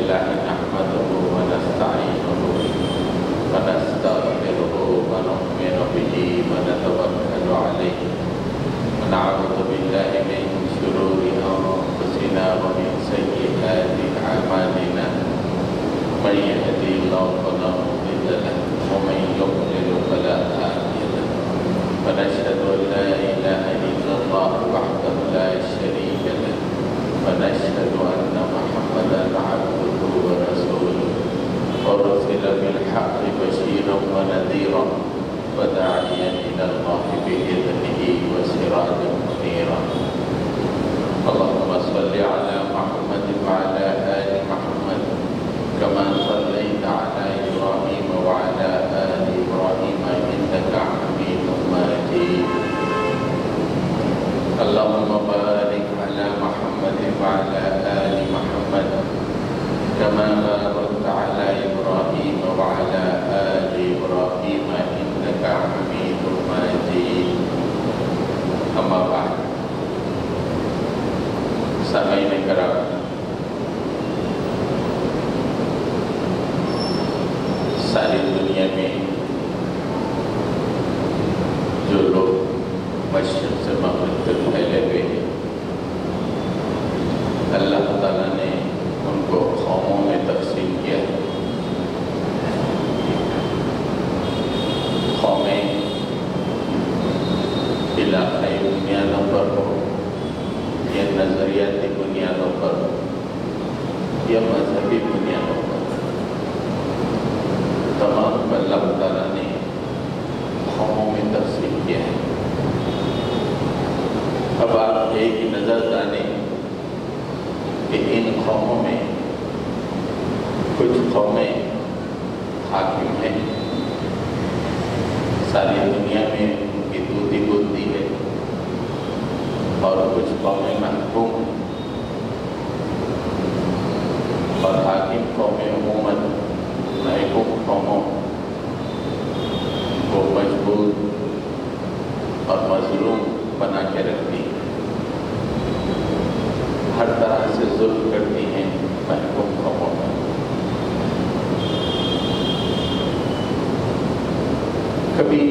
لله نحمده ونستعينه ونستغفره ونؤمن به ونتوكل عليه ونعوذ بالله من شرور أنفسنا ومن سيئات أعمالنا من يهدي الله فلا مضل له ومن يضلل فلا هادي له ونشهد أن لا إله إلا الله وحده لا شريك له ونشهد أن محمدا عبده ورسوله أرسل بالحق بشيرا ونذيرا وداعيا إلى الله بإذنه وسراجا منيرا اللهم صل على محمد وعلى آل محمد كما صليت على إبراهيم وعلى آل إبراهيم إنك حميد مجيد اللهم بارك على محمد وعلى آل محمد كما باركت على إبراهيم وعلى آل إبراهيم إنك حميد مجيد أما بعد سامعین کرام، ساری دنیا میں جو لوگ مشرق سے مغرب تک پھیلے ہوئے ہیں، اللہ تعالیٰ نے ان کو قوموں میں تقسیم کیا ہے۔ قومیں علاقائی بنیادوں پر ہو یا نظریاتی بنیادوں پر یا مذہبی بنیادوں پر، تمام کو اللہ تعالیٰ نے قوموں میں تقسیم کیا ہے۔ اب آپ ایک ہی نظر دانیں کہ ان قوموں میں کچھ قومیں حاکم ہیں، ساری دنیا میں ان کی دودھی بولتی ہے، اور کچھ قومیں محکوم ہیں، اور حاکم قومیں عموماً محکوم قوموں کو مجبور اور مظلوم بنا کے رکھتی ہیں، ہر طرح سے ظلم کرتی ہیں محکوم قوموں پر۔ کبھی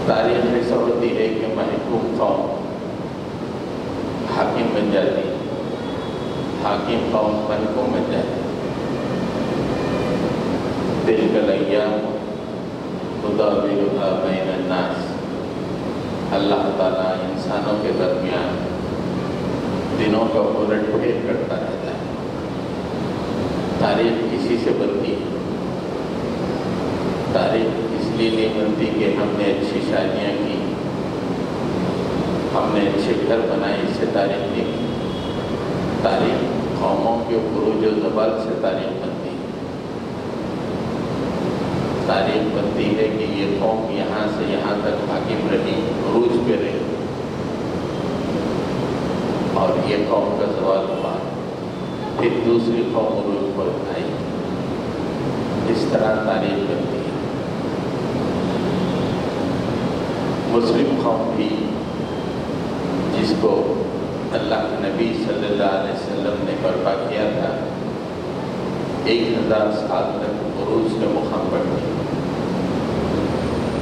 تاریخ ایسا ہوتی ہے کہ محکوم قوم حاکم بن جاتی، حاکم قوم محکوم بن جاتی۔ تلک الایام نداولها بین الناس، اللہ تعالیٰ انسانوں کے درمیان دنوں کا الٹ پھیر کرتا رہتا ہے۔ تاریخ اسی سے بنتی ہے۔ تاریخ اس لیے نہیں بنتی کہ ہم نے اچھی شادیاں کی، ہم نے اچھے گھر بنائے، اس سے تاریخ نہیں کی۔ تاریخ قوموں کے عروج و زوال سے تاریخ بنتی ہے۔ تاریخ بنتی ہے کہ یہ قوم یہاں سے یہاں تک حاکم رہی، عروج پہ رہی، اور یہ قوم کا زوال ہوا، پھر دوسری قوم عروج پر آئی۔ اس طرح تاریخ بنتی ہے۔ مسلم قوم بھی، جس کو اللہ کے نبی صلی اللہ علیہ وسلم نے برپا کیا تھا، 1000 سال تک عروج کے مقام پر تھی۔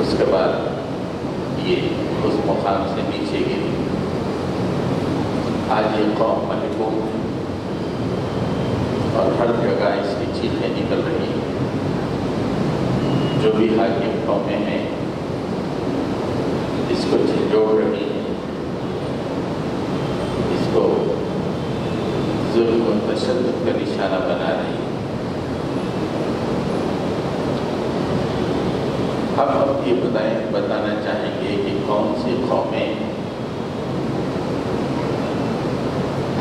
اس کے بعد یہ اس مقام سے نیچے گری۔ آج یہ قوم محکوم ہے، اور ہر جگہ اس کی چیخیں نکل رہی ہیں۔ جو بھی حاکم قومیں ہیں اس کو جھنجھوڑ رہی ہیں، اس کو ظلم و تشدد کا نشانہ بنا رہی ہیں۔ ہم اب یہ بتانا چاہیں گے کہ کون سی قومیں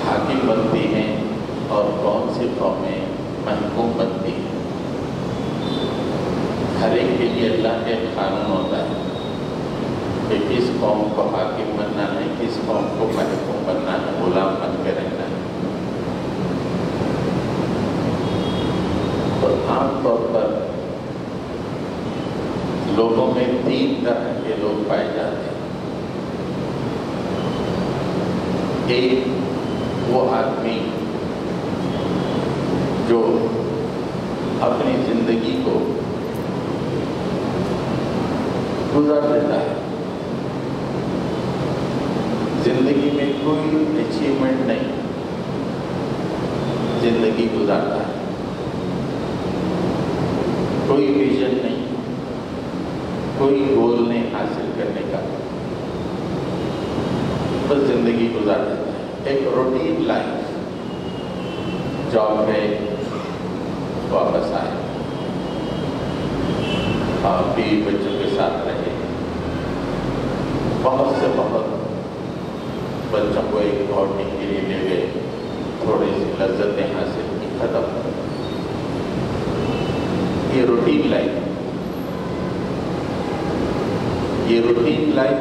حاکم بنتی ہیں اور کون سی قومیں محکوم بنتی ہیں۔ ہر ایک کے لیے اللہ کے قانون ہوتا ہے کہ کس قوم کو حاکم بننا ہے، کس قوم کو محکوم بننا ہے، غلام بن کے رہنا ہے۔ اور عام طور پر لوگوں میں 3 طرح کے لوگ پائے جاتے ہیں۔ ایک وہ آدمی جو اپنی زندگی کو گزار دیتا ہے، زندگی میں کوئی اچیومنٹ نہیں، زندگی گزارتا ہے، کوئی ویژن نہیں، کوئی گول نہیں حاصل کرنے کا، بس زندگی گزار دیتا ہے، ایک روٹین لائف، جاب ہے، واپس آئے، آپ بھی بچوں کے ساتھ رہے، بہت سے بہت بچوں کو ایک آؤٹنگ کے لیے لے گئے، تھوڑی سی لذتیں حاصل کی، ختم۔ یہ روٹین لائف، یہ روٹین لائف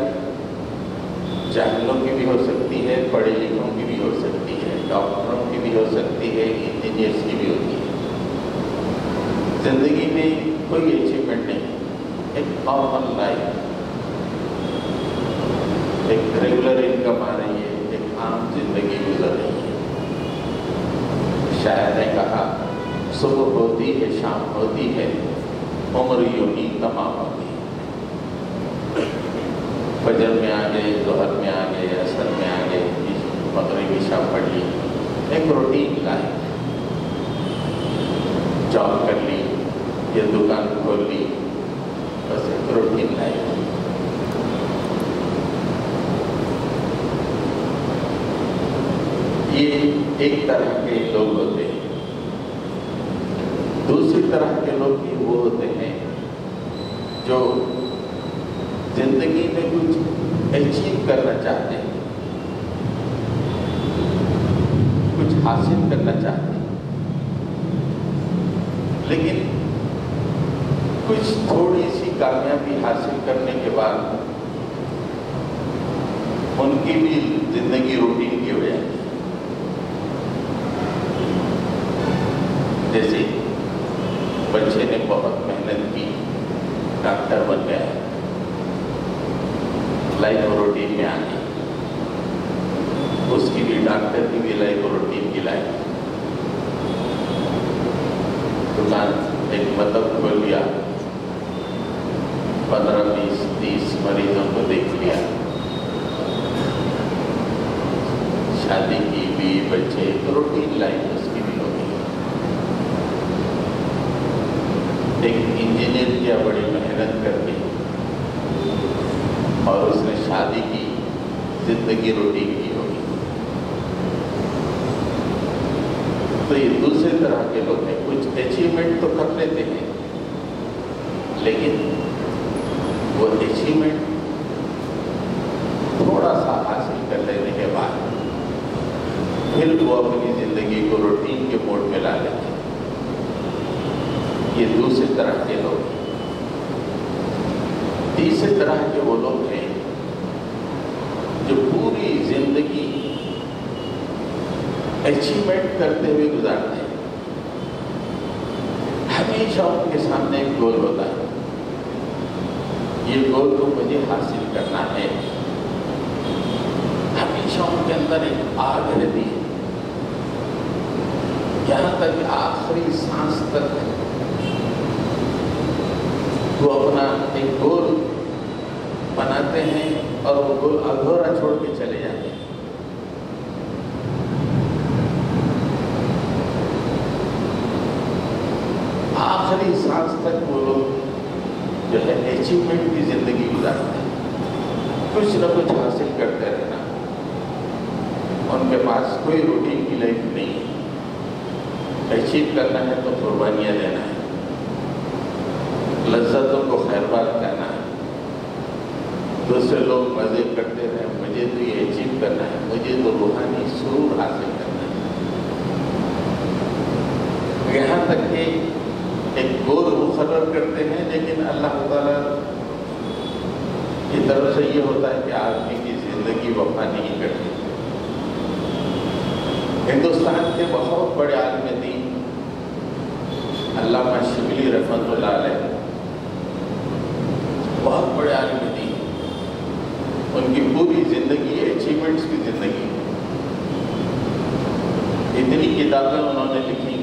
جاہلوں کی بھی ہو سکتی ہے، پڑھے لکھوں کی بھی ہو سکتی ہے، ڈاکٹروں کی بھی ہو سکتی ہے، انجینئرس کی بھی ہوتی ہے۔ زندگی میں کوئی اچیومنٹ نہیں، ایک نارمل لائف، ایک ریگولر انکم آ رہی ہے، ایک عام زندگی گزر رہی ہے۔ شاعر نے کہا، صبح ہوتی ہے، شام ہوتی ہے، عمر یوں ہی تمام ہوتی ہے۔ فجر میں آ گئے، ظہر میں آ گئے، عصر میں آ گئے، مغرب عشاء پڑھ لی، ایک روٹین لائف، جاب کر لی یا دکان کھول لی، بس ایک روٹین لائف۔ یہ ایک طرح کے لوگ ہوتے ہیں۔ دوسری طرح کے لوگ بھی وہ ہوتے ہیں جو زندگی میں کچھ اچیو کرنا چاہتے ہیں، کچھ حاصل کرنا چاہتے ہیں، لیکن کچھ تھوڑی سی کامیابی حاصل کرنے کے بعد ان کی بھی زندگی روٹین کی ہو جاتی ہے۔ جیسے بچے نے بہت محنت کی، ڈاکٹر بن گیا، لائف روٹین میں آ گئی، اس کی بھی ڈاکٹر کی بھی لائف روٹین کی لائف، دکان ایک مطلب کھول لیا، 15 20 30 مریضوں کو دیکھ لیا، شادی کی بھی، بچے، روٹین لائف اس کی بھی ہو گئی۔ ایک انجینئر کیا بڑی محنت کر کے اور اس نے شادی کی، زندگی روٹین کی ہوگی۔ تو یہ دوسرے طرح کے لوگ ہیں، کچھ اچیومنٹ تو کر لیتے ہیں، لیکن وہ اچیومنٹ تھوڑا سا حاصل کر لینے کے بعد پھر وہ اپنی زندگی کو روٹین کے موڈ میں لا لیتے ہیں۔ یہ دوسرے طرح کے لوگ ہیں۔ تیسرے طرح کے وہ لوگ ہیں جو پوری زندگی اچیومنٹ کرتے ہوئے گزارتے ہیں، ہمیشہ ان کے سامنے ایک گول ہوتا ہے، یہ گول کو مجھے حاصل کرنا ہے، ہمیشہ ان کے اندر ایک آگ رہتی ہے، یہاں تک آخری سانس تک وہ اپنا ایک گول بناتے ہیں اور وہ گول ادھورا چھوڑ کے چلے جاتے ہیں۔ آخری سانس تک وہ لوگ جو ہے اچیومنٹ کی زندگی گزارتے ہیں، کچھ نہ کچھ حاصل کرتے رہنا، ان کے پاس کوئی روٹین کی لائف نہیں ہے، اچیو کرنا ہے تو قربانیاں دینا ہے، لذتوں کو خیر بات کرنا ہے، دوسرے لوگ مزے کرتے رہے، مجھے تو یہ اچیو کرنا ہے، مجھے تو روحانی سرور حاصل کرنا ہے، یہاں تک کہ ایک گول مقرر کرتے ہیں، لیکن اللہ تعالیٰ کی طرف سے یہ ہوتا ہے کہ آدمی کی زندگی وفا نہیں کرتی۔ ہندوستان کے بہت بڑے عالم دین علامہ شبلی رحمۃ اللہ علیہ، بہت بڑے عالم دین، ان کی پوری زندگی اچیومنٹس کی زندگی، اتنی کتابیں انہوں نے لکھی،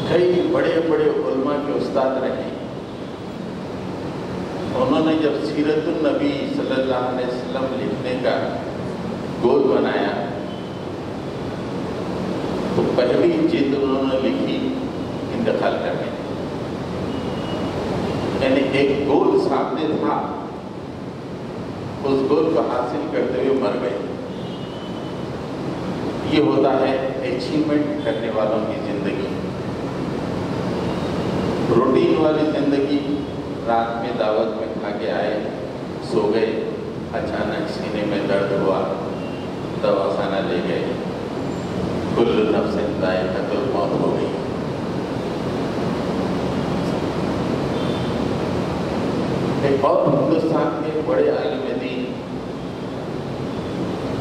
کئی بڑے بڑے علماء کے استاد رہے. انہوں نے جب سیرت النبی صلی اللہ علیہ وسلم لکھنے کا گول بنایا تو پہلی جلد انہوں نے لکھی انتقال کرنے. یعنی ایک گول سامنے تھا، اس گول کو حاصل کرتے ہوئے مر گئے. یہ ہوتا ہے اچیومنٹ کرنے والوں کی زندگی. روٹین والی زندگی، رات میں دعوت میں کھا کے آئے، سو گئے، اچانک سینے میں درد ہوا، دوا خانہ لے گئے، کل نفس ذائقۃ الموت ہو گئی. ایک اور ہندوستان کے بڑے عالم دین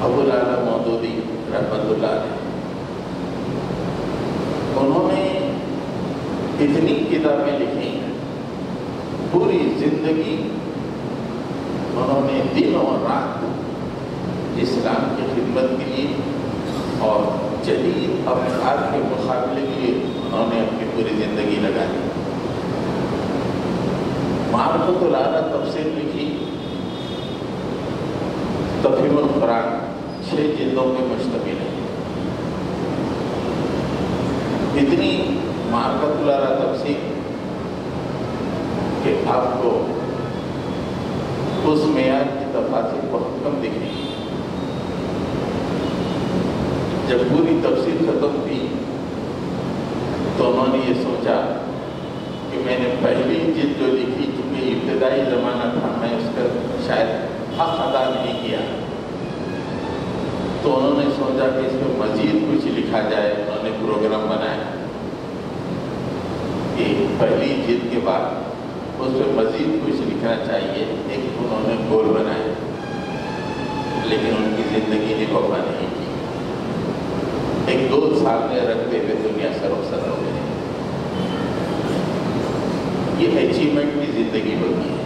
ابو العلا مودودی رحمۃ اللہ علیہ، انہوں نے اتنی کتابیں لکھی، پوری زندگی انہوں نے دن اور رات اسلام کی خدمت کے لیے اور جدید افکار کے مقابلے کے لیے انہوں نے اپنی پوری زندگی لگا دی. معرفت الاعلیٰ تفسیر لکھی، تفہیم القرآن 6 جلدوں میں مشتمل ہے. اتنی معرفت الاعلیٰ تفسیر کہ آپ کو اس معیار کی تفاصیل بہت کم دکھیں گی. جب پوری تفسیر ختم تھی تو انہوں نے یہ سوچا کہ میں نے پہلی جلد جو لکھی، چونکہ ابتدائی زمانہ تھا، میں اس کا شاید حق ادا نہیں کیا، تو انہوں نے سوچا کہ اس میں مزید کچھ لکھا جائے. انہوں نے پروگرام بنایا کہ پہلی جلد کے بعد اس پہ مزید کچھ لکھنا چاہیے. ایک انہوں نے گول بنایا، لیکن ان کی زندگی نے وفا نہیں کی. ایک 2 سال میں رکھتے ہوئے دنیا سر ہو گئی. یہ اچیومنٹ کی زندگی ہوتی ہے.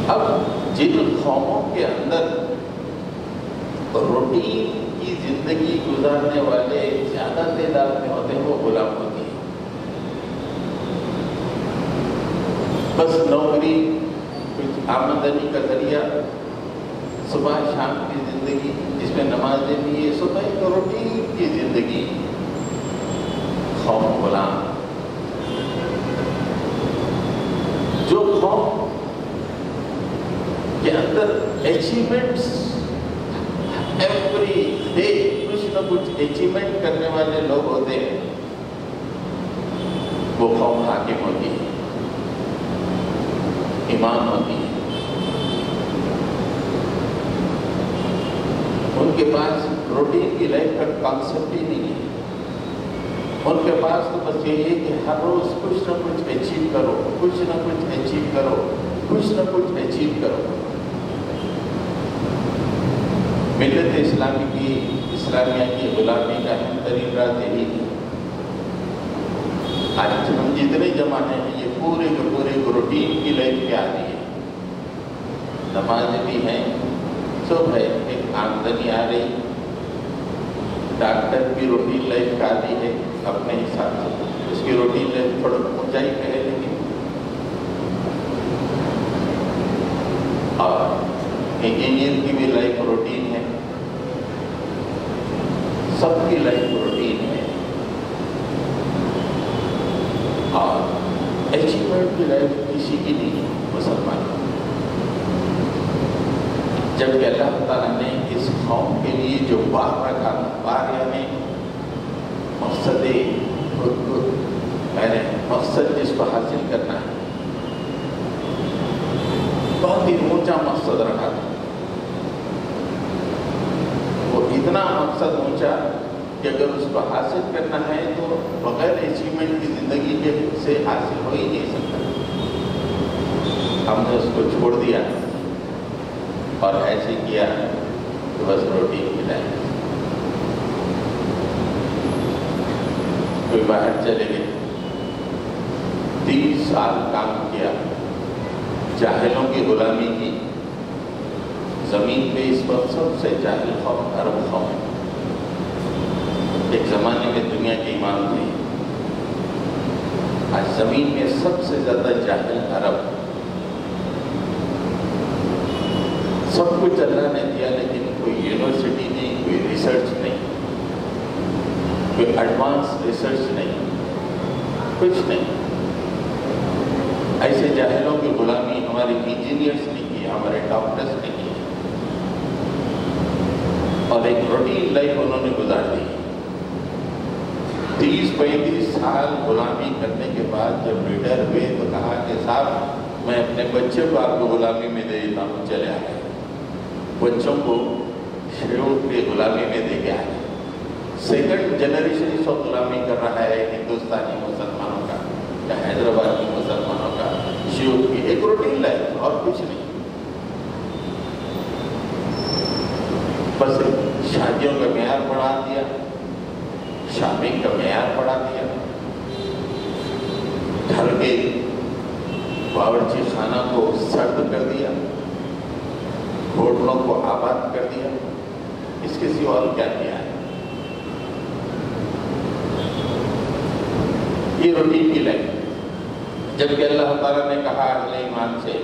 اب جن قوموں کے اندر روٹین کی زندگی گزارنے والے زیادہ تعداد میں ہوتے ہیں، وہ غلام ہوتی ہیں. بس نوکری، کچھ آمدنی کا ذریعہ، صبح شام کی زندگی جس میں نمازیں بھی ہے، صبح ایک روٹین کی زندگی. قوم غلام. جو قوم کے اندر اچیومنٹس ایوری ڈے کچھ نہ کچھ اچیومنٹ کرنے والے لوگ ہوتے ہیں، وہ قوم حاکم ہوتی ہے، امام ہوتی ہے. ان کے پاس روٹین کی لائف کا کانسیپٹ ہی نہیں ہے. ان کے پاس تو بس یہ ہے کہ ہر روز کچھ نہ کچھ اچیو کرو، کچھ نہ کچھ اچیو کرو، کچھ نہ کچھ اچیو کرو. ملت اسلامیہ کی غلامی کا اہم ترین راز یہی ہے. آج ہم جتنے جمع ہیں یہ پورے کے پورے روٹین کی لائف کے آدھی ہے. نمازیں بھی ہیں، سب ہے، ایک آمدنی آ رہی. ڈاکٹر بھی روٹین لائف کا آدھی ہے اپنے حساب سے. اس کی روٹین لائف تھوڑا اونچائی پہ ہے، لیکن اور انجینئر کی بھی لائف روٹین ہے. سب کی لائف روٹین ہے. اور اچیومنٹ کی لائف کسی کی نہیں ہے مسلمان. جبکہ اللہ تعالیٰ نے اس قوم کے لیے جو بار رکھا، بار یعنی مقصد مقصد جس کو حاصل کرنا ہے، بہت ہی اونچا مقصد رکھا تھا. وہ اتنا مقصد اونچا کہ اگر اس کو حاصل کرنا ہے تو بغیر اچیومنٹ کی زندگی کے سے حاصل ہو ہی نہیں سکتا. ہم نے اس کو چھوڑ دیا اور ایسے کیا کہ بس روٹین کھلائیں. کوئی باہر چلے گئے، 30 سال کام کیا، جاہلوں کی غلامی کی. زمین پہ اس وقت سب سے جاہل قوم عرب قوم ہے. ایک زمانہ ایمان تھے. آج زمین میں سب سے زیادہ جاہل عرب. سب کچھ اللہ نے دیا لیکن کوئی یونیورسٹی نہیں, کوئی ریسرچ نہیں, کوئی ایڈوانس ریسرچ نہیں, کچھ نہیں. ایسے جاہلوں کی غلامی ہمارے انجینئرس نے کی, ہمارے ڈاکٹرس نے کی, اور ایک روٹین لائف انہوں نے گزار دی. 30-35 سال غلامی کرنے کے بعد جب ریٹائر ہوئے تو کہا کہ صاحب میں اپنے بچے کو آپ کو غلامی میں دے دیتا ہوں, چلے آئے. بچوں کو شیوخ کی غلامی میں دے کے آئے. سیکنڈ جنریشن اس وقت غلامی کر رہا ہے ہندوستانی مسلمانوں کا یا حیدرآباد کے مسلمانوں کا. شیوخ کی ایک روٹین لائف اور کچھ نہیں. بس شادیوں کا معیار بڑھا دیا, شاپنگ کا معیار بڑھا دیا, گھر کے باورچی خانہ کو سرد کر دیا, ہوٹلوں کو آباد کر دیا. اس کے سوا اور کیا کیا ہے؟ یہ روٹین کی لائف. جبکہ اللہ تعالیٰ نے کہا اہل ایمان سے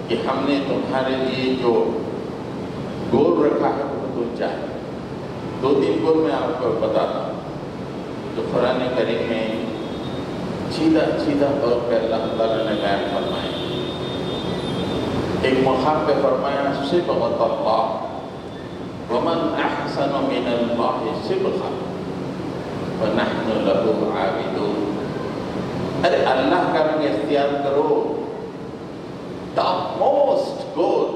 کہ ہم نے تمہارے لیے جو گول رکھا ہے بہت اونچا ہے. 2-3 گول میں آپ کو بتاتا ہوں جو قرآن کریم میں سیدھا طور پہ اللہ تعالیٰ نے بیان فرمائے. ایک مقام پہ فرمایا صبغۃ اللہ ومن احسن من اللہ صبغۃ ونحن له عابدون. ارے اللہ کا رنگ اختیار کرو. ٹاپ موسٹ گول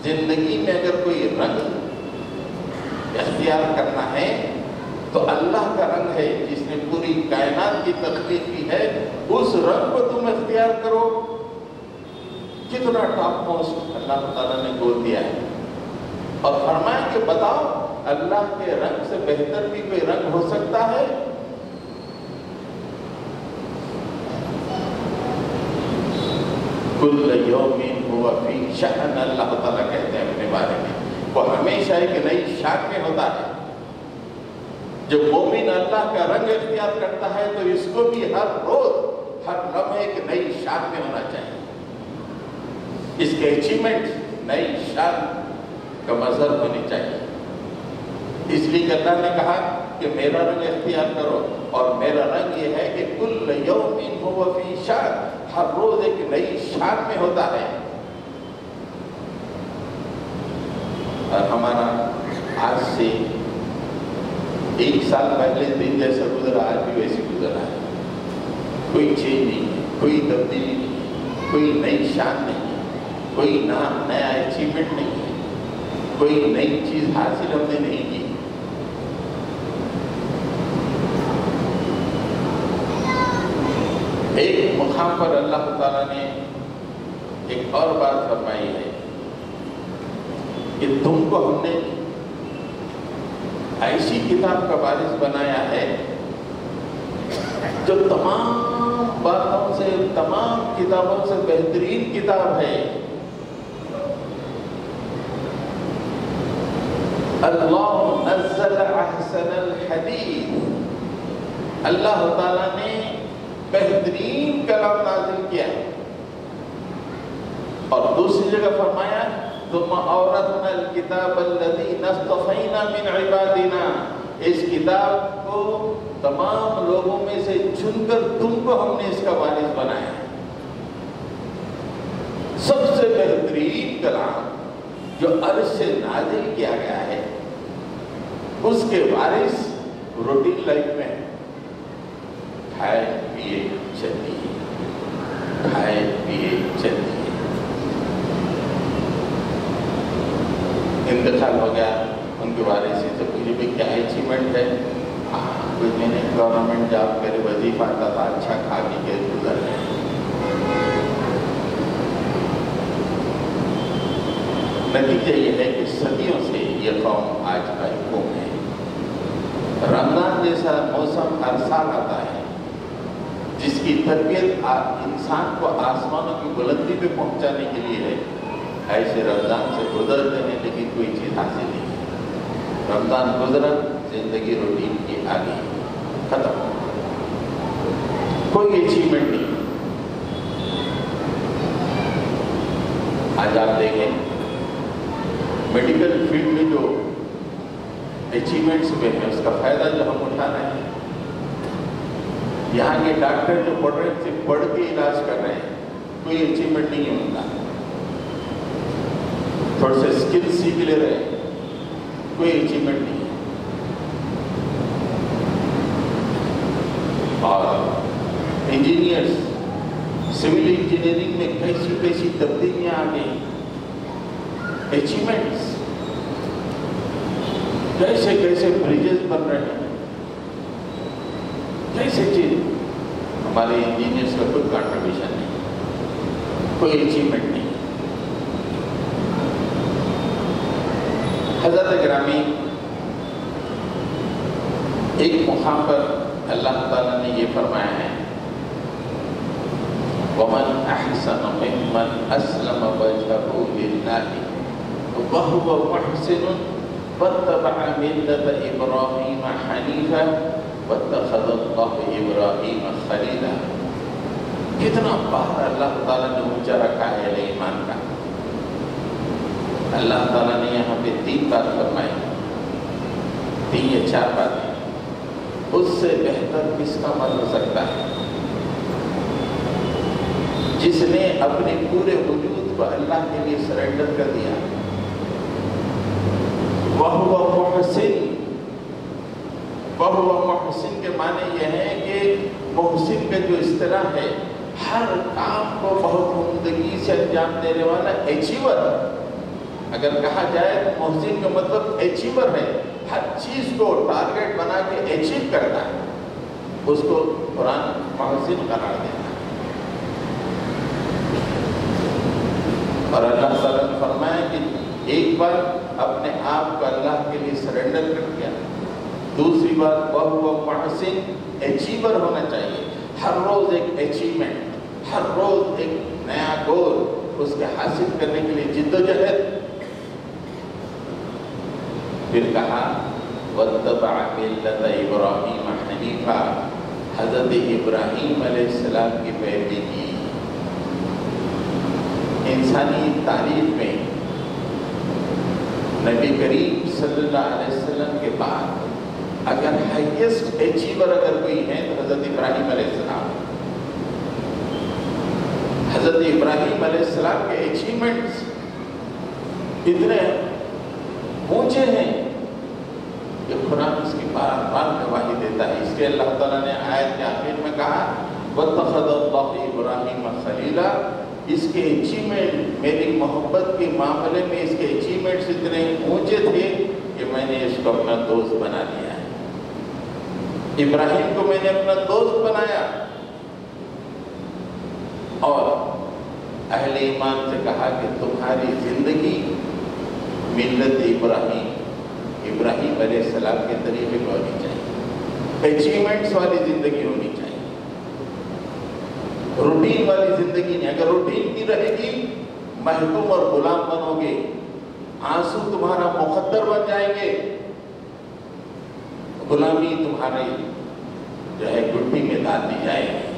زندگی میں اگر کوئی رنگ اختیار کرنا ہے تو اللہ کا رنگ ہے جس نے پوری کائنات کی تخلیق کی ہے. اس رنگ کو تم اختیار کرو. کتنا ٹاپ موسٹ اللہ تعالیٰ نے گول دیا ہے. اور فرمایا کہ بتاؤ اللہ کے رنگ سے بہتر بھی کوئی رنگ ہو سکتا ہے؟ کل یوم ہوا فی شأن. اللہ تعالیٰ کہتے ہیں اپنے بارے میں وہ ہمیشہ ایک نئی شان میں ہوتا ہے. جب مومن اللہ کا رنگ اختیار کرتا ہے تو اس کو بھی ہر روز ہر لمحے ایک نئی شان میں ہونا چاہیے. اس کے اچیومنٹ نئی شان کا مظہر ہونی چاہیے. اس لیے کہ اللہ نے کہا کہ میرا رنگ اختیار کرو, اور میرا رنگ یہ ہے کہ کل یوم ہوا فی شان. ہر روز ایک نئی شان میں ہوتا ہے. اور ہمارا آج سے 1 سال پہلے دن جیسا گزرا آج بھی ویسے گزرا ہے. کوئی چینج نہیں ہے, کوئی تبدیلی نہیں ہے, کوئی نئی شان نہیں ہے, کوئی نیا اچیومنٹ نہیں ہے, کوئی نئی چیز حاصل ہم نے نہیں کی. ایک مقام پر اللہ تعالیٰ نے ایک اور بات فرمائی ہے کہ تم کو ہم نے ایسی کتاب کا وارث بنایا ہے جو تمام باتوں سے, تمام کتابوں سے بہترین کتاب ہے. اللہ نزل احسن الحدیث. اللہ تعالیٰ نے بہترین کلام نازل کیا ہے. اور دوسری جگہ فرمایا ثم اورثنا الکتاب الذی اصطفینا من عبادنا. اس کتاب کو تمام لوگوں میں سے چن کر تم کو ہم نے اس کا وارث بنایا. سب سے بہترین کلام جو عرش سے نازل کیا گیا ہے اس کے وارث روٹین لائف میں کھائے پیے چلتی ہے, کھائے پیے چلتی ہے. انتقال ہو گیا ان کے وارث سے پوچھے بھائی کیا اچیومنٹ ہے؟ کوئی میں نے گورنمنٹ جاب کرے, وظیفہ آتا تھا, اچھا کھا کے گزر گئے. نتیجہ یہ ہے کہ صدیوں سے یہ قوم آج کا قوم ہے. رمضان جیسا موسم ہر سال آتا ہے جس کی تربیت انسان کو آسمانوں کی بلندی پہ پہنچانے کے لیے ہے. ایسے رمضان سے گزرتے ہیں لیکن کوئی چیز حاصل نہیں ہے. رمضان گزرا, زندگی روٹین کی آ گئی، ختم، کوئی اچیومنٹ نہیں۔ آج آپ دیکھیں میڈیکل فیلڈ میں جو اچیومنٹس ہوئے ہیں اس کا فائدہ جو ہم اٹھا رہے ہیں، یہاں کے ڈاکٹر جو پڑھ رہے ہیں صرف پڑھ کے علاج کر رہے ہیں، کوئی اچیومنٹ نہیں ہے ان کا، تھوڑے سے اسکل سیکھ لے رہے ہیں، کوئی اچیومنٹ نہیں ہے۔ اور انجینئرس، سول انجینئرنگ میں کیسی کیسی تبدیلیاں آ گئی، اچیومنٹس، کیسے کیسے بریجز بن رہے ہیں، کیسے چیز، ہمارے انجینئرس کا کوئی کنٹریبیوشن نہیں، کوئی اچیومنٹ نہیں۔ حضرت گرامی، ایک مقام پر اللہ تعالیٰ نے یہ فرمایا ہے، وَمَنْ أَحْسَنُ مِمَّنْ أَسْلَمَ وَجْهَهُ لِلَّهِ وَهُوَ مُحْسِنٌ وَاتَّبَعَ مِلَّةَ إِبْرَاهِيمَ حَنِيفًا وَاتَّخَذَ اللَّهُ إِبْرَاهِيمَ خَلِيلًا۔ کتنا باہر اللہ تعالیٰ نے اونچا رکھا ہے اہل ایمان کا۔ اللہ تعالیٰ نے یہاں پہ 3 بات فرمائی، 3 یا 4 باتیں، اس سے بہتر کس کا عمل ہو سکتا ہے؟ جس نے اپنے پورے وجود کو اللہ کے لیے سرنڈر کر دیا، وَهُوَ مُحْسِن، وَهُوَ مُحْسِن کے معنی یہ ہے کہ محسن کا جو اصطلاح ہے، ہر کام کو بہت عمدگی سے انجام دینے والا، اچیور۔ اگر کہا جائے تو محسن کا مطلب اچیور ہے، ہر چیز کو ٹارگیٹ بنا کے اچیو کرتا ہے، اس کو قرآن محسن قرار دیتا ہے۔ اور اللہ تعالیٰ نے فرمایا کہ ایک بار اپنے آپ کو اللہ کے لیے سرنڈر کر دیا، دوسری بات وہ محسن، اچیور ہونا چاہیے، ہر روز ایک اچیومنٹ، ہر روز ایک نیا گول اس کے حاصل کرنے کے لیے جد و جہد۔ پھر کہا وَاتَّبَعَ مِلَّةَ إِبْرَاهِيمَ حَنِيفًا، حضرت ابراہیم علیہ السلام کی پیروی کی۔ انسانی تاریخ میں نبی کریم صلی اللہ علیہ وسلم کے بعد اگر ہائیسٹ اچیور اگر کوئی ہے تو حضرت ابراہیم علیہ السلام۔ حضرت ابراہیم علیہ السلام کے اچیومنٹس اتنے اونچے ہیں کہ قرآن اس کی بار بار گواہی دیتا ہے۔ اس کے اللہ تعالیٰ نے آیت کے آخر میں کہا وَاتَّخَذَ اللَّهُ إِبْرَاهِيمَ خَلِيلًا، اس کے اچیومنٹ، میری محبت کے معاملے میں اس کے اچیومنٹس اتنے اونچے تھے کہ میں نے اس کو اپنا دوست بنا لیا ہے۔ ابراہیم کو میں نے اپنا دوست بنایا، اور اہل ایمان سے کہا کہ تمہاری زندگی ملت ابراہیم علیہ السلام کے طریقے کو ہونی چاہیے، اچیومنٹس والی زندگی ہونی چاہیے، روٹین والی زندگی نہیں۔ اگر روٹین کی رہے گی محکوم اور غلام بنو گے، آنسو تمہارا مقدر بن جائیں گے، غلامی تمہارے جو ہے گٹی میں ڈال دی جائے گی۔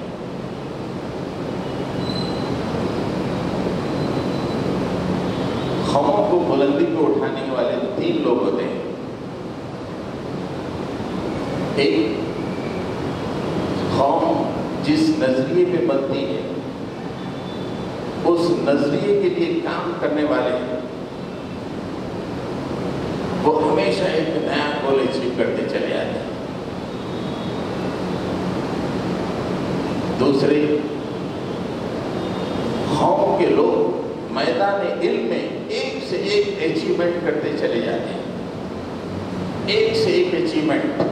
قوموں کو بلندی کو اٹھانے والے 3 لوگ ہوتے ہیں، ایک قوم جس نظریے پہ بنتی ہے اس نظریے کے لیے کام کرنے والے ہیں، وہ ہمیشہ ایک نیا گول اچیو کرتے چلے آتے ہیں۔ دوسرے قوم کے لوگ میدان علم میں ایک سے ایک اچیومنٹ کرتے چلے جاتے ہیں، ایک سے ایک اچیومنٹ۔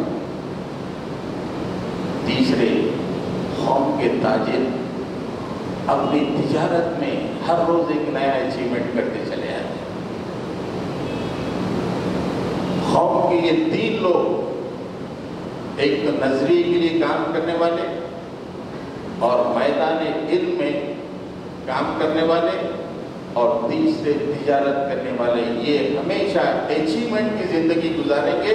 تیسرے قوم کے تاجر اپنی تجارت میں ہر روز ایک نیا اچیومنٹ کرتے چلے آتے ہیں۔ قوم کے یہ 3 لوگ، ایک تو نظریے کے لیے کام کرنے والے اور میدان علم میں کام کرنے والے اور تیسرے تجارت کرنے والے، یہ ہمیشہ اچیومنٹ کی زندگی گزاریں گے،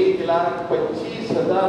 1,25,000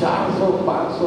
400-500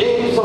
100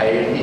IIT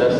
10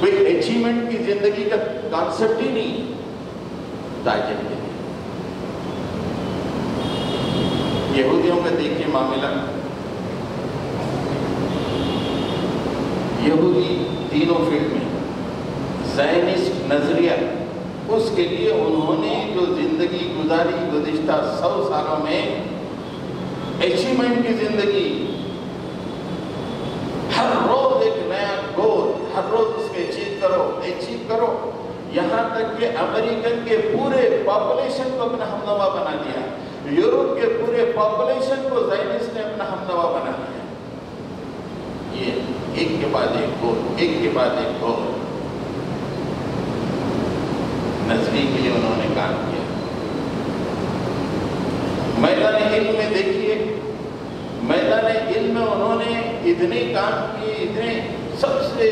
کوئی اچیومنٹ کی زندگی کا کانسیپٹ ہی نہیں تاجر کے لیے۔ یہودیوں کا دیکھیے معاملہ، یہودی تینوں فیلڈ میں زائنسٹ نظریہ، اس کے لیے انہوں نے جو زندگی گزاری گزشتہ 100 سالوں میں، اچیومنٹ کی زندگی، ہر روز ایک نیا گول، ہر روز اس کے اچیو کرو، یہاں تک کہ امریکن کے پورے پاپولیشن کو اپنا ہمنوا بنا دیا، یورپ کے پورے پاپولیشن کو زائنسٹ نے اپنا ہمنوا بنا دیا۔ یہ ایک کے بعد ایک گول، ایک کے بعد ایک گول، نظری کے لیے انہوں نے کام کیا۔ میدان علم میں دیکھیے، میدان علم میں انہوں نے اتنے کام کیے، اتنے سب سے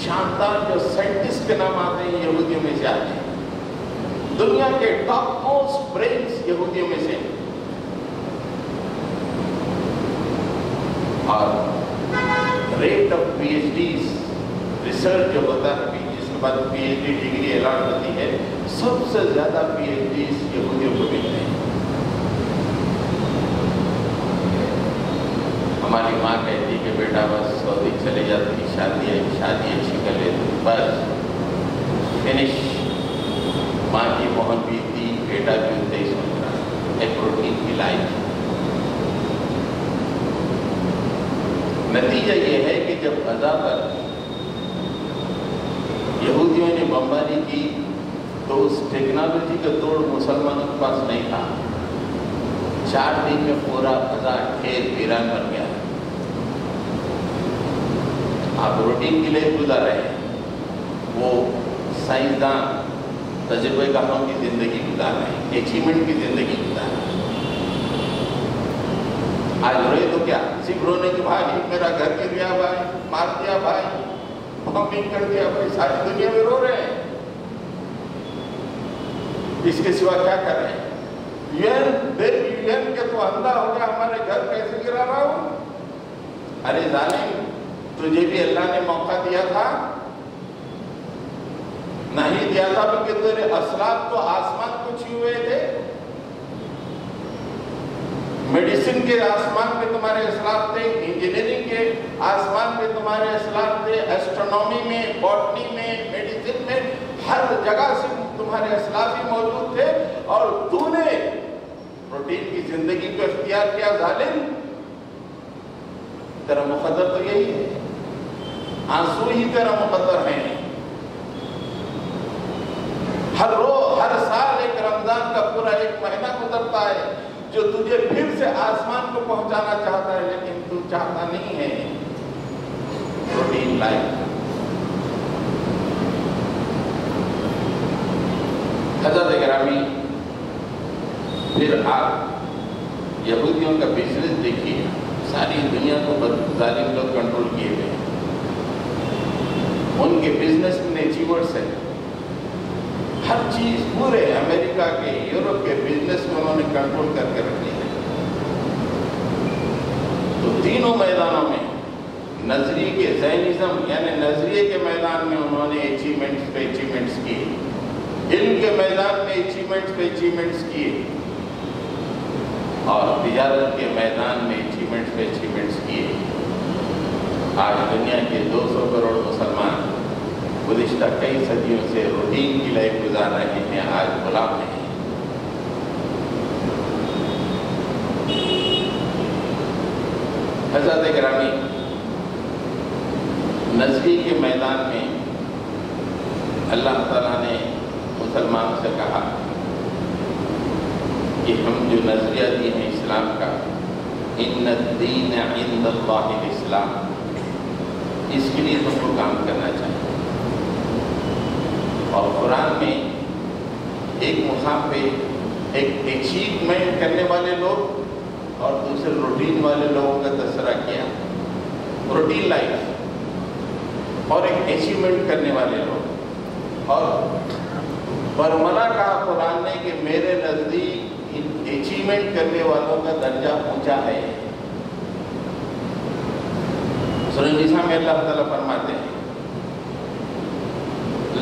شاندار جو سائنٹسٹ کے نام آتے ہیں یہودیوں میں سے آتے ہیں، دنیا کے ٹاپ موسٹ برینز یہودیوں میں سے، اور rate of P H Ds, research جو ہوتا ہے جس کے بعد P H D degree allot ہوتی ہے، سب سے زیادہ پی ایچ ڈیز یہودیوں کو ملتے ہیں۔ ہماری ماں کہتی کہ بیٹا بس سعودی چلے جاتی، شادی اچھی کر لیتی، بس فنش۔ ماں کی بہن بھی تھی، بیٹا بھی اتنے ہی سوچ رہا، ایک روٹین کی لائف۔ نتیجہ یہ ہے کہ جب غزہ پر یہودیوں نے بمباری کی تو اس ٹیکنالوجی کا توڑ مسلمانوں کے پاس نہیں تھا۔ 4 دن میں پورا غزہ ٹھیر ویران بن گیا۔ آپ روٹین کی لائف گزار رہے ہیں، وہ سائنسدان تجربے کاروں کی زندگی گزار رہے ہیں، اچیومنٹ کی زندگی گزار رہے ہیں۔ آج روئے تو کیا، صرف رونے کے بھائی میرا گھر گر گیا، بھائی مار دیا، بھائی بمبنگ کر دیا، بھائی ساری دنیا میں رو رہے ہیں۔ اس کے سوا کیا کر رہے ہیں؟ یون کے تو اندھا ہو گیا، ہمارے گھر کیسے گرا رہا ہوں؟ ارے ظالم، تجھے بھی اللہ نے موقع دیا تھا، نہیں دیا تھا بلکہ تیرے اسلاف تو آسمان کو چھوئے ہوئے تھے۔ میڈیسن کے آسمان پہ تمہارے اسلاف تھے، انجینئرنگ کے آسمان پہ تمہارے اسلاف تھے، ایسٹرونومی میں، باٹنی میں، میڈیسن میں، ہر جگہ سے تمہارے اسلاف ہی موجود تھے، اور تو نے روٹین کی زندگی کو اختیار کیا۔ ظالم، تیرا مقدر تو یہی ہے، آنسو ہی تیرا مقدر ہے۔ ہر روز، ہر سال ایک رمضان کا پورا ایک مہینہ گزرتا ہے جو تجھے پھر سے آسمان کو پہنچانا چاہتا ہے، لیکن تو چاہتا نہیں ہے۔ Routine life. حضرت گرامی، پھر آپ یہودیوں کا بزنس دیکھیے، ساری دنیا کو ظالم لوگ کنٹرول کیے ہوئے ہیں۔ ان کے بزنس میں اچیورس ہیں، ہر چیز پورے امریکہ کے، یورپ کے بزنس میں انہوں نے کنٹرول کر کے رکھ لی ہے۔ تو تینوں میدانوں میں نظریے کے زائنزم یعنی نظریے کے میدان میں انہوں نے اچیومنٹس پہ اچیومنٹس کیے، علم کے میدان میں اچیومنٹس پہ اچیومنٹس کیے، اور تجارت کے میدان میں اچیومنٹس پہ اچیومنٹس کیے۔ آج دنیا کے 200 کروڑ مسلمان گزشتہ کئی صدیوں سے روٹین کی لائف گزار رہے ہیں، آج غلام ہیں۔ حضرت گرامی، نظریے کے میدان میں اللہ تعالیٰ نے مسلمان سے کہا کہ ہم جو نظریہ دیے ہیں اسلام کا، ان الدین عند اللہ الاسلام، اس کے لیے تم کو کام کرنا چاہیے۔ اور قرآن میں ایک مقام پہ ایک اچیومنٹ کرنے والے لوگ اور دوسرے روٹین والے لوگوں کا تذکرہ کیا، روٹین لائف اور ایک اچیومنٹ کرنے والے لوگ، اور برملا کہا قرآن نے کہ میرے نزدیک اچیومنٹ کرنے والوں کا درجہ اونچا ہے۔ سورہ نساء میں اللہ تعالیٰ فرماتے ہیں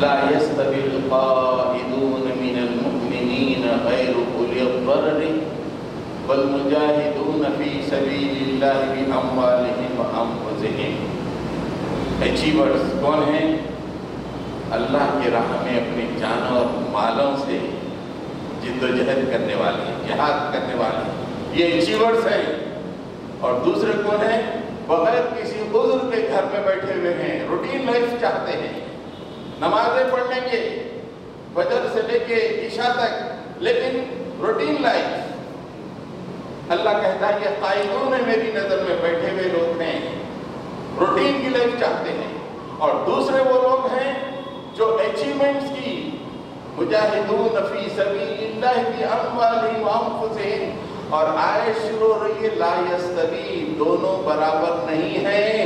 لا يستوي القائدون من المؤمنين غير أولي الضرر والمجاهدون في سبيل الله بأموالهم وأنفسهم. اچیورز کون ہیں؟ اللہ کی راہ میں اپنی جانوں اور مالوں سے جد و جہد کرنے والے ہیں، جہاد کرنے والے ہیں، یہ اچیورز ہیں. اور دوسرے کون ہیں؟ بغیر کسی عذر کے گھر میں بیٹھے ہوئے ہیں، روٹین لائف چاہتے ہیں، نمازیں پڑھ لیں گے فجر سے لے کے عشاء تک، لیکن روٹین لائف. اللہ کہتا ہے یہ قائدون میری نظر میں بیٹھے ہوئے لوگ ہیں، روٹین کی لائف چاہتے ہیں. اور دوسرے وہ لوگ ہیں جو اچیومنٹس کی، مجاہدون فی سبیل اللہ باموالہم وانفسہم. اور آیت شروع ہو رہی ہے لا یستوی، دونوں برابر نہیں ہیں.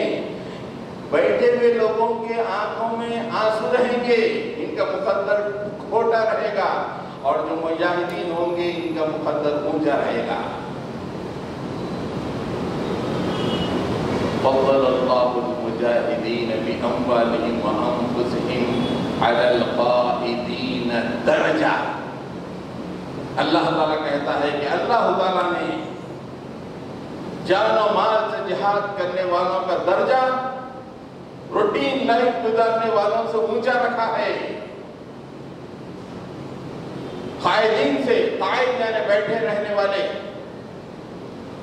بیٹھے ہوئے لوگوں کے آنکھوں میں آنسو رہیں گے، ان کا مقدر کھوٹا رہے گا، اور جو مجاہدین ہوں گے ان کا مقدر اونچا رہے گا. فضل اللہ المجاہدین باموالہم وانفسہم علی القائدین درجہ. اللہ تعالیٰ کہتا ہے کہ اللہ تعالیٰ نے جان و مال سے جہاد کرنے والوں کا درجہ روٹین لائف گزارنے والوں سے اونچا رکھا ہے. قائدین سے، قائد یعنی بیٹھے رہنے والے،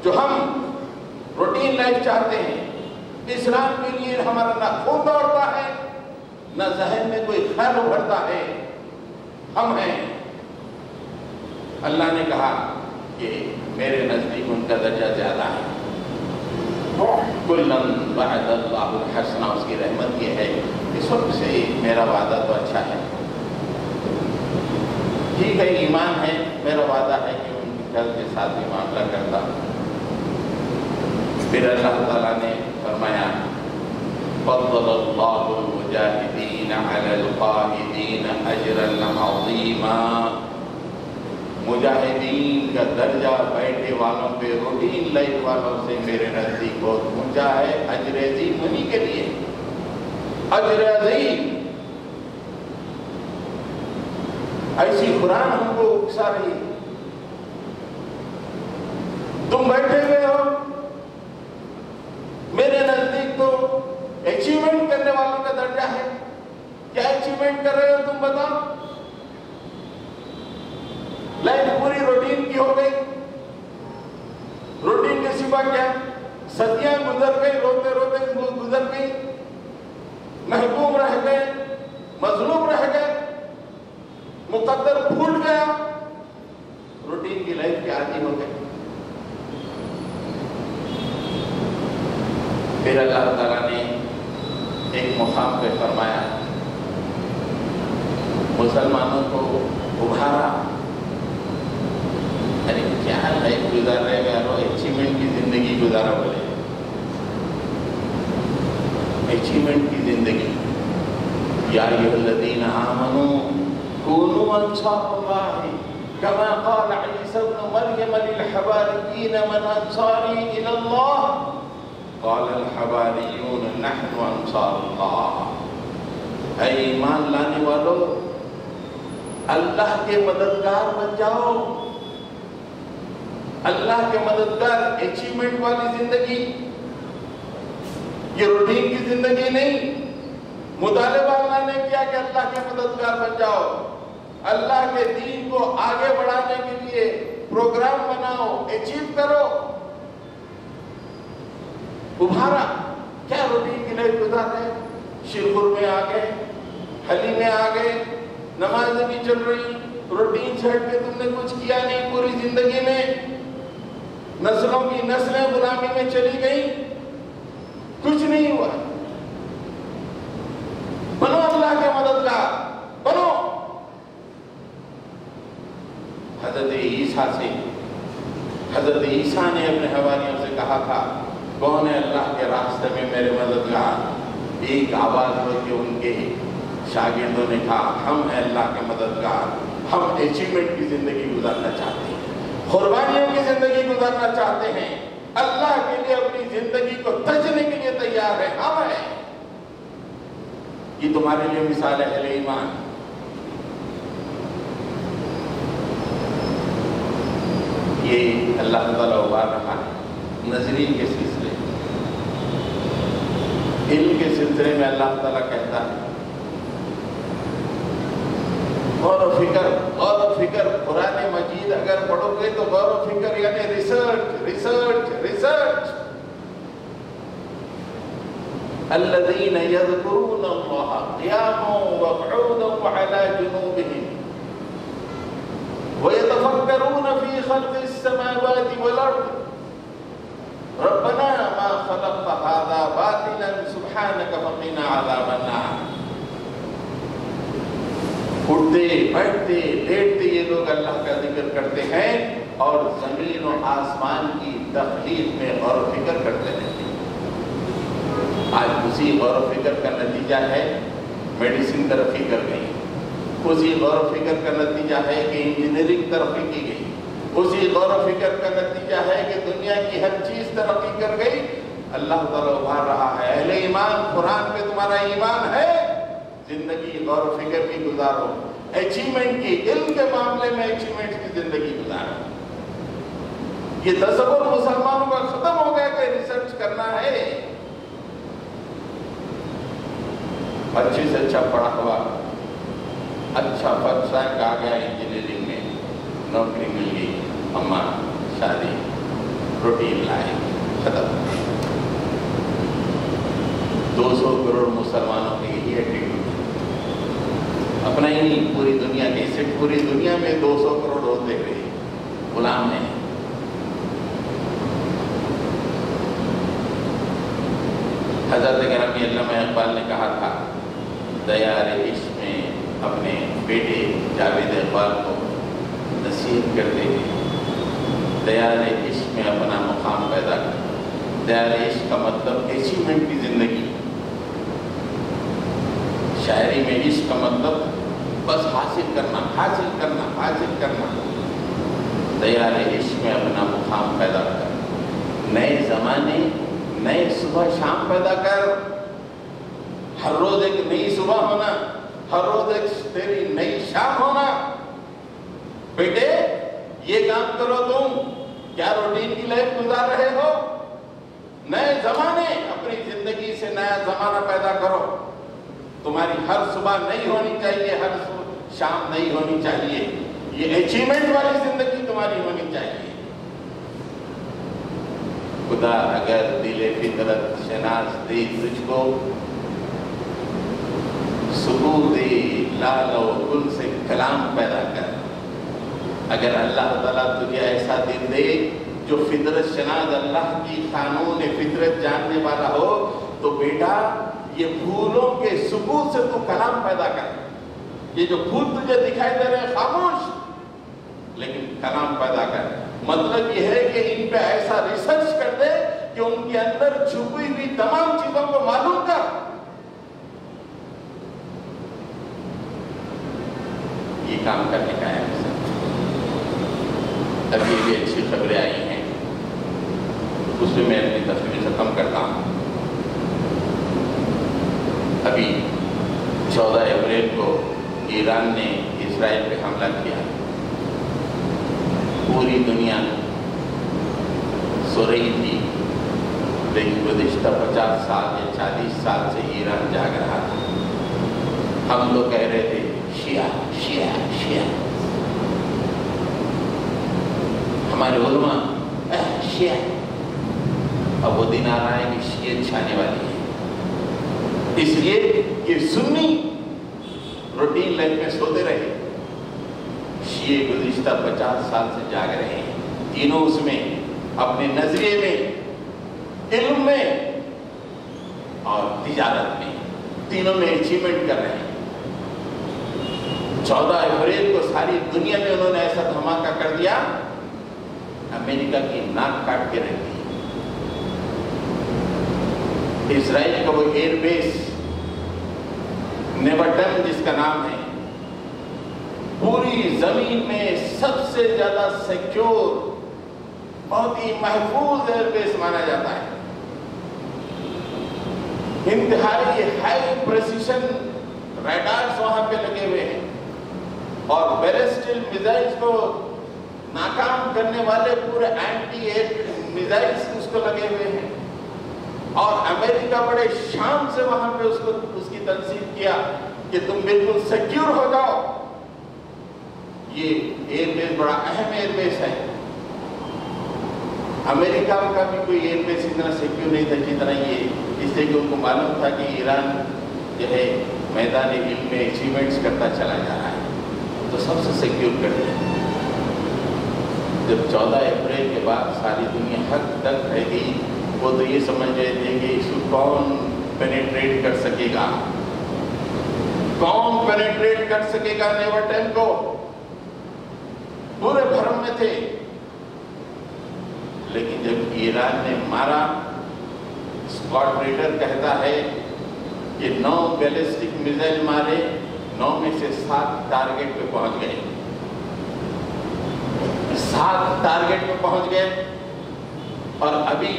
جو ہم روٹین لائف چاہتے ہیں، اسلام کے لیے ہمارا نہ خون دوڑتا ہے نہ ذہن میں کوئی خیال ابھرتا ہے، ہم ہیں. اللہ نے کہا کہ میرے نزدیک ان کا درجہ زیادہ ہے. کُلًّا وعد اللہ الحسنہ، اس کی رحمت یہ ہے کہ سب سے میرا وعدہ تو اچھا ہے. ٹھیک ہے ایمان ہے، میرا وعدہ ہے کہ ان کے گھر کے ساتھ بھی معاملہ کرتا. پھر اللہ تعالیٰ نے فرمایا فضل اللہ المجاہدین علی القائدین اجرا عظیما. مجاہدین کا درجہ بیٹھے والوں پہ، روٹین لائف والوں سے میرے نزدیک بہت اونچا ہے. اجر عظیم انہی کے لیے، اجر عظیم. ایسی قرآن ہم کو اکسا رہی، تم بیٹھے ہوئے ہو، میرے نزدیک تو اچیومنٹ کرنے والوں کا درجہ ہے. کیا اچیومنٹ کر رہے ہو تم بتاؤ؟ لائف پوری روٹین کی ہو گئی. روٹین کے سوا کیا؟ صدیاں گزر گئی، روتے روتے گزر گئی، محبوب رہ گئے، مظلوم رہ گئے، مقدر پھوٹ گیا، روٹین کی لائف کے عادی ہو گئے. پھر اللہ تعالیٰ نے ایک مقام پہ فرمایا، مسلمانوں کو ابھارا. ارے کیا لائف گزار رہے ہیں، اچیومنٹ کی زندگی گزارا بولے، اچیومنٹ کی زندگی. یا ایھا الذین آمنوا کونوا انصار اللہ کما قال عیسی ابن مریم للحواریین من انصاری الی اللہ قال الحواریون نحن انصار اللہ. اے ایمان لانے والو، اللہ کے مددگار بن جاؤ. اللہ کے مددگار، اچیومنٹ والی زندگی، یہ روٹین کی زندگی نہیں. مطالبہ اللہ نے کیا کہ اللہ کے مددگار بن جاؤ. اللہ کے دین کو آگے بڑھانے کے لیے پروگرام بناؤ، اچیو کرو. ابھارا. کیا روٹین کی لائف گزار رہے؟ شرخور میں آ گئے، حلی میں آ گئے، نمازیں بھی چل رہی، روٹین چھوڑ کے تم نے کچھ کیا نہیں پوری زندگی میں. نسلوں کی نسلیں غلامی میں چلی گئی، کچھ نہیں ہوا. بنو اللہ کے مددگار، بنو. حضرت عیسیٰ نے اپنے حواریوں سے کہا تھا کون ہے اللہ کے راستے میں میرے مددگار؟ ایک آواز ہو کے ان کے شاگردوں نے کہا ہم ہیں اللہ کے مددگار. ہم اچیومنٹ کی زندگی گزارنا چاہتے ہیں، قربانیوں کی زندگی گزارنا چاہتے ہیں، اللہ کے لیے اپنی زندگی کو تجنے کے لیے تیار ہیں. ہم ہیں. یہ تمہارے لیے مثال ہے اہل ایمان. یہ اللہ تعالیٰ ابھار رہا ہے نظرین کے سلسلے. علم کے سلسلے میں اللہ تعالیٰ کہتا ہے غور و فکر. قرآن مجید اگر پڑھو گے تو غور و فکر یعنی ریسرچ. الذین یذکرون اللہ قیاما وقعودا وعلی جنوبہم ویتفکرون فی خلق السماوات والارض ربنا ما خلقت هذا باطلا سبحانك فقنا عذاب النار. اٹھتے بیٹھتے لیٹتے یہ لوگ اللہ کا ذکر کرتے ہیں اور زمین و آسمان کی تخلیق میں غور و فکر کرتے رہتے ہیں. آج اسی غور و فکر کا نتیجہ ہے میڈیسن ترقی کر گئی. اسی غور و فکر کا نتیجہ ہے کہ انجینئرنگ ترقی کی گئی. اسی غور و فکر کا نتیجہ ہے کہ دنیا کی ہر چیز ترقی کر گئی. اللہ تعالیٰ ابھار رہا ہے اہل ایمان قرآن پہ تمہارا ایمان ہے. زندگی غور و فکر کی گزارو. اچیومنٹ کی علم کے معاملے میں اچیومنٹ کی زندگی گزارو. یہ تصور مسلمانوں کا ختم ہو گیا کہ ریسرچ کرنا ہے. اچھے سے اچھا پڑھا ہوا اچھا فرسٹ رینک آ گیا انجینئرنگ میں, نوکری مل گئی, اما شادی روٹین لائف ختم. 200 کروڑ مسلمانوں کی یہی ایٹیٹیوڈ ہے. اپنا ہی نہیں پوری دنیا کی, صرف پوری دنیا میں 200 کروڑ ہوتے ہوئے غلام ہیں. حضرت گرامی علامہ اقبال نے کہا تھا دیار عشق میں اپنے بیٹے جاوید اقبال کو نصیحت کرتے ہیں دیار عشق میں اپنا مقام پیدا کر. دیار عشق کا مطلب اچیومنٹ کی زندگی. شاعری میں عشق کا مطلب بس حاصل کرنا. دیار عشق میں اپنا مقام پیدا کر. نئے زمانے نئے صبح شام پیدا کر. ہر روز ایک نئی صبح ہونا, ہر روز ایک تیری نئی شام ہونا. بیٹے یہ کام کرو, تم کیا روٹین کی لائف گزار رہے ہو؟ نئے زمانے, اپنی زندگی سے نیا زمانہ پیدا کرو. تمہاری ہر صبح نئی ہونی چاہیے, ہر شام نئی ہونی چاہیے. یہ اچیومنٹ والی زندگی تمہاری ہونی چاہیے. خدا اگر دل فطرت شناس دے تجھ کو, سکون دے لال و گل سے کلام پیدا کر. اگر اللہ تعالیٰ تجھے ایسا دل دے جو فطرت شناس اللہ کی قانون فطرت جاننے والا ہو, تو بیٹا یہ پھولوں کے سکون سے تو کلام پیدا کر. یہ جو پھول تجھے دکھائی دے رہے ہیں خاموش, لیکن کلام پیدا کر. مطلب یہ ہے کہ ان پہ ایسا ریسرچ کر دے کہ ان کے اندر چھپی ہوئی تمام چیزوں کو معلوم کر. یہ کام کرنے کا ہے. ابھی بھی اچھی خبریں آئی ہیں, اس میں اپنی تصویر ختم کرتا ہوں. ابھی 14 اپریل کو ایران نے اسرائیل پہ حملہ کیا. پوری دنیا سو رہی تھی, لیکن گزشتہ 50 سال یا 40 سال سے ایران جاگ رہا تھا. ہم تو کہہ رہے تھے شیعہ شیعہ شیعہ, ہمارے علماء شیعہ. اب وہ دن آ رہا ہے کہ شیعہ چھانے والی ہے. اس لیے کہ سنی روٹین لائف میں سوتے رہے, شیعہ گزشتہ 50 سال سے جاگ رہے ہیں. تینوں اس میں اپنے نظریے میں, علم میں اور تجارت میں, تینوں میں اچیومنٹ کر رہے ہیں. 14 اپریل کو ساری دنیا میں انہوں نے ایسا دھماکہ کر دیا, امریکہ کی ناک کاٹ کے رکھ دی. اسرائیل کا وہ ایئر بیس نیوٹن جس کا نام ہے, پوری زمین میں سب سے زیادہ سیکیور, بہت ہی محفوظ ایئر بیس مانا جاتا ہے. انتہائی ہائی پریسیشن ریڈارز وہاں پہ لگے ہوئے ہیں اور بیلسٹک میزائلز کو ناکام کرنے والے پورے اینٹی ایئر میزائلز اس کو لگے ہوئے ہیں اور امریکہ بڑے شان سے وہاں پہ اس کی تنصیب کیا کہ تم بالکل سیکیور ہو جاؤ. یہ ایئر بیس بڑا اہم ایئر بیس ہے. امریکہ کا بھی کوئی ایئر بیس اتنا سیکیور نہیں تھا جتنا یہ، اس لیے کہ ان کو معلوم تھا کہ ایران جو ہے میدان علم میں اچیومنٹس کرتا چلا جا رہا ہے تو سب سے سیکیور کر دیا. جب 14 اپریل کے بعد ساری دنیا حد تک رہ گئی، وہ تو یہ سمجھ رہے تھے کہ اس کو کون پینیٹریٹ کر سکے گا، کون پینیٹریٹ کر سکے گا نیور 10 کو. پورے بھرم میں تھے. لیکن جب ایران نے مارا، اسکاٹ ریڈر کہتا ہے کہ 9 بیلسٹک میزائل مارے، 9 میں سے 7 ٹارگٹ پہ پہنچ گئے. 7 ٹارگٹ پہ پہنچ گئے اور ابھی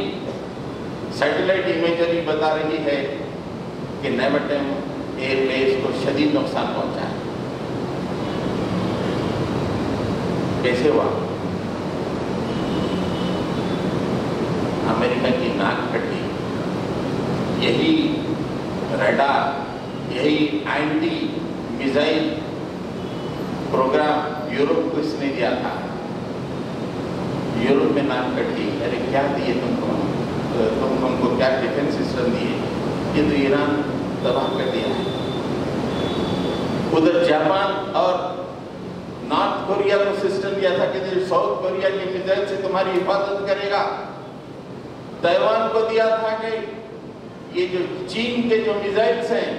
سیٹلائٹ امیجری بتا رہی ہے کہ نیوٹن ایئر بیس کو شدید نقصان پہنچا ہے. کیسے ہوا؟ امریکہ کی ناک کٹی. یہی ریڈار، یہی اینٹی میزائل پروگرام یورپ کو اس نے دیا تھا. یورپ میں ناک کٹی. ارے کیا دیے تم ہم کو کیا ڈیفنس سسٹم دیے؟ یہ تو ایران تباہ کر دیا ہے. ادھر جاپان اور نارتھ کوریا کو سسٹم دیا تھا کہ ساؤتھ کوریا کے میزائل سے تمہاری حفاظت کرے گا. تائیوان کو دیا تھا کہ یہ جو چین کے جو میزائلز ہیں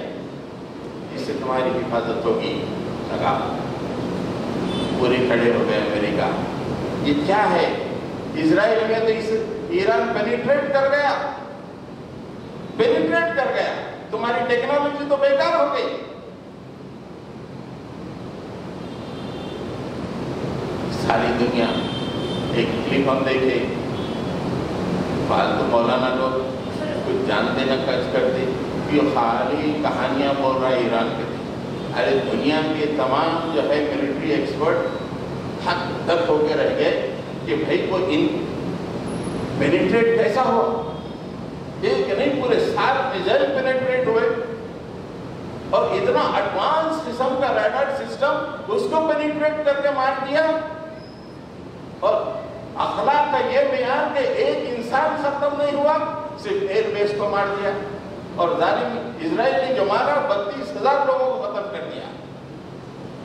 اس سے تمہاری حفاظت ہوگی. لگا پورے کھڑے ہو گئے امریکہ. یہ کیا ہے؟ اسرائیل میں تو ایران پینیٹریٹ کر گیا، پینیٹریٹ کر گیا. تمہاری ٹیکنالوجی تو بیکار ہو گئی. ساری دنیا ایک کلپ ہم دیکھے، فالتو مولانا لوگ کچھ جانتے نہ کچھ کرتے، یہ خالی کہانیاں بول رہا ہے ایران کے. ارے دنیا کے تمام جو ہے ملٹری ایکسپرٹ حد تک ہو کے رہ گئے کہ بھائی وہ ان پینیٹریٹ کیسا ہوا. ایک نہیں پورے 7 میزائل پینیٹریٹ ہوئے اور اتنا ایڈوانس قسم کا ریڈار سسٹم اس کو پینیٹریٹ کر کے مار دیا. اور اخلاق کا یہ معیار کہ ایک انسان ختم نہیں ہوا، صرف ایئر بیس کو مار دیا. اور ظالم اسرائیل نے جو مارا 32,000 لوگوں کو ختم کر دیا،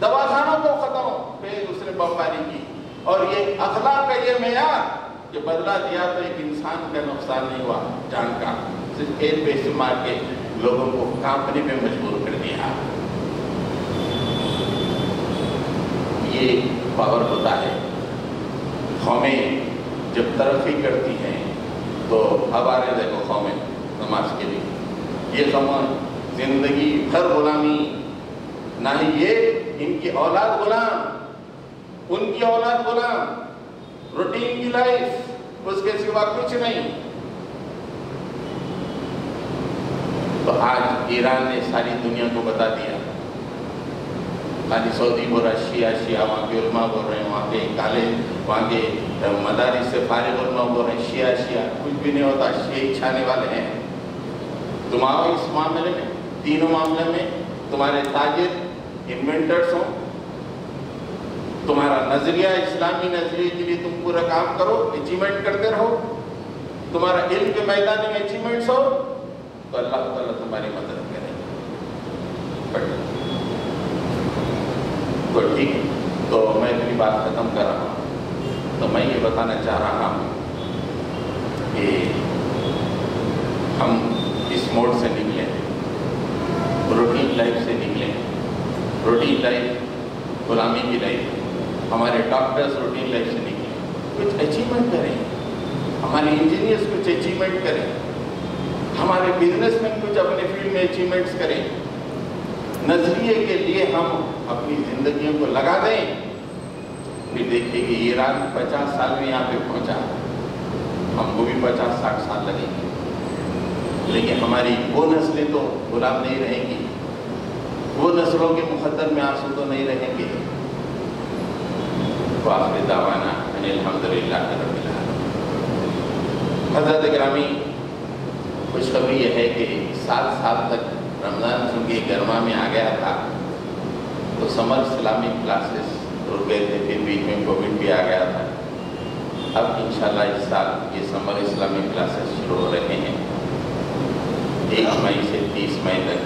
دواخانوں کو ختم، پھر اس نے بمباری کی. اور یہ اخلاق کا یہ معیار کہ بدلہ دیا تو ایک انسان کا نقصان نہیں ہوا جان کا، صرف ایئر بیس سے مار کے لوگوں کو کانپنے میں مجبور کر دیا. یہ پاور ہوتا ہے. قومیں جب ترقی کرتی ہیں تو اب آ رہے دیکھو قومیں نماز کے لیے. یہ قوم زندگی بھر غلامی، نہ ہی یہ ان کی اولاد غلام، ان کی اولاد غلام، روٹین کی لائف، اس کے سوا کچھ نہیں. تو آج ایران نے ساری دنیا کو بتا دیا. خالی سعودی بول رہا ہے شیعہ، وہاں کے علماء بول رہے ہیں، وہاں کے کالج، وہاں کے مدارس سے فارغ علماء بول رہے ہیں شیعہ. کچھ بھی نہیں ہوتا. شیعہ چھانے والے ہیں. تم آؤ اس معاملے میں، تینوں معاملے میں تمہارے تاجر انوینٹرز ہوں، تمہارا نظریہ اسلامی نظریے کے لیے تم پورا کام کرو، اچیومنٹ کرتے رہو، تمہارا علم کے میدان میں اچیومنٹس ہو تو اللہ تعالیٰ تمہاری مدد کرے. تو ٹھیک، تو میں اپنی بات ختم کر رہا ہوں. تو میں یہ بتانا چاہ رہا ہوں کہ ہم اس موڈ سے نکلیں، روٹین لائف سے نکلیں. روٹین لائف غلامی کی لائف. ہمارے ڈاکٹرز روٹین لائف سے نکلیں، کچھ اچیومنٹ کریں. ہمارے انجینئرز کچھ اچیومنٹ کریں. ہمارے بزنس مین کچھ اپنے فیلڈ میں اچیومنٹس کریں. نظریے کے لیے ہم اپنی زندگیوں کو لگا دیں. پھر دیکھیے کہ ایران 50 سال میں یہاں پہ پہنچا، ہم کو بھی 50-60 سال لگیں گے. لیکن ہماری وہ نسلیں تو غلام نہیں رہیں گی، وہ نسلوں کے مقدر میں آنسو تو نہیں رہیں گے۔ وآخر دعوانا ان الحمدللہ رب العالمین۔ حضرت گرامی، خوشخبری یہ ہے کہ 7 سال تک رمضان چونکہ گرما میں آ گیا تھا تو سمر اسلامک کلاسز رک گئے تھے، پھر بیچ میں کووڈ بھی آ گیا تھا۔ اب انشاءاللہ اس سال یہ سمر اسلامک کلاسز شروع ہو رہے ہیں 1 مئی سے 30 مئی تک۔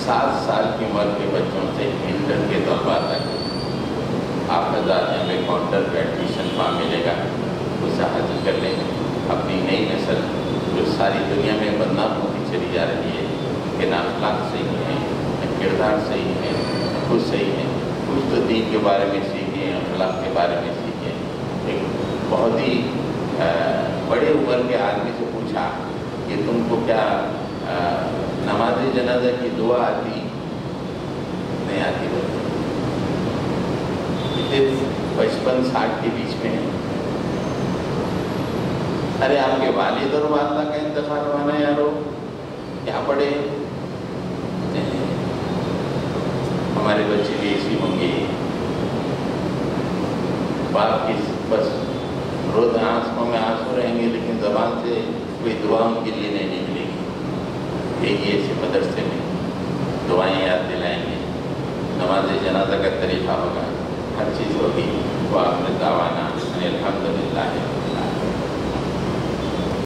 7 سال کی عمر کے بچوں سے انٹر کے طلباء تک آپ حضرات یہاں پہ کاؤنٹر پہ ایڈمیشن فارم ملے گا، اسے حاصل کر لیں۔ اپنی نئی نسل جو ساری دنیا میں بدنام ہوتی چلی جا رہی ہے کہ نہ اخلاق صحیح ہیں، نہ کردار صحیح ہے، خود صحیح ہے، کچھ تو دین کے بارے میں سیکھیں، اخلاق کے بارے میں سیکھیں۔ ایک بہت ہی بڑے عمر کے آدمی سے پوچھا کہ تم کو کیا نماز جنازہ کی دعا آتی؟ نہیں آتی بولتے۔ 55-60 کے بیچ میں ہے۔ ارے آپ کے والد اور والدہ کا انتقال ہوا نا یارو، کیا پڑھے؟ ہمارے بچے بھی ایسی ہوں گے، باپ کی بس روز آنکھوں میں آنسو رہیں گے لیکن زبان سے کوئی دعا ان کے لیے نہیں نکلے گی۔ ایک ایسے مدرسے میں دعائیں یاد دلائیں گے، نماز جنازہ کا طریقہ ہوگا، ہر چیز ہوگی۔ وآخر دعوانا ان الحمدللہ۔